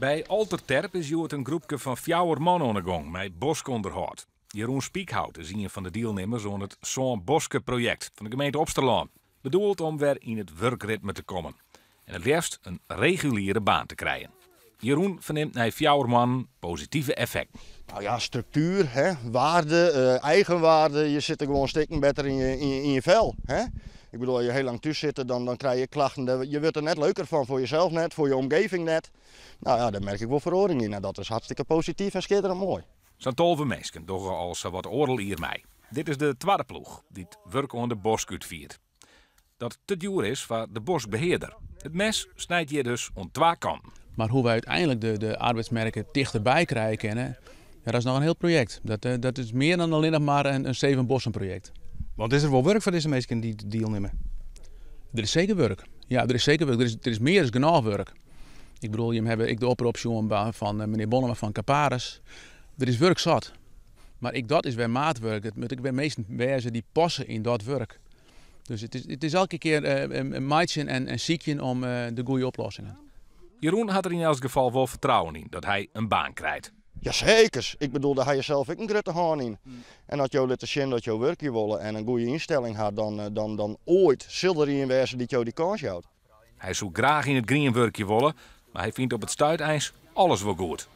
Bij Alterterp is het een groepje van 4 mannen aan de gang met boskonderhoud. Jeroen Spiekhout is een van de deelnemers aan het Zo'n Boske project van de gemeente Opsterlaan. Bedoeld om weer in het werkritme te komen. En het liefst een reguliere baan te krijgen. Jeroen verneemt naar 4 mannen positieve effecten. Nou ja, structuur, hè, waarde, eigenwaarde. Je zit er gewoon stikken beter in je vel. Hè? Ik bedoel, als je heel lang tussen zit, dan krijg je klachten. Je wordt er net leuker van, voor jezelf net, voor je omgeving net. Nou ja, daar merk ik wel verhoring in. Nou, dat is hartstikke positief en schitterend mooi. Zo'n 12 mensen, toch als wat oordeel hier mij. Dit is de tweede ploeg die het werk aan de boskut viert. Dat te duur is voor de bosbeheerder. Het mes snijdt je dus aan 2 kanten. Maar hoe wij uiteindelijk de arbeidsmerken dichterbij krijgen kennen, ja, dat is nog een heel project. Dat is meer dan alleen nog maar een 7 bossen project. Want is er wel werk voor deze mensen die deelnemen? Er is zeker werk. Ja, er is zeker werk. Er is meer dan genoeg werk. Ik bedoel, je hebt de oproep van meneer Bonnema van Caparis. Er is werk zat. Maar dat is weer maatwerk. Het moet ik weer meesten wezen die passen in dat werk. Dus het is elke keer een maatje en ziekje om de goede oplossingen. Jeroen had er in elk geval wel vertrouwen in dat hij een baan krijgt. Jazeker. Ik bedoel, daar ga je zelf ook een grote haan in. En als je laat zien dat je werk je willen en een goede instelling had, dan ooit zal er een wezen die jou die kans houdt. Hij zou graag in het greenwerkje willen, maar hij vindt op het stuitijs alles wel goed.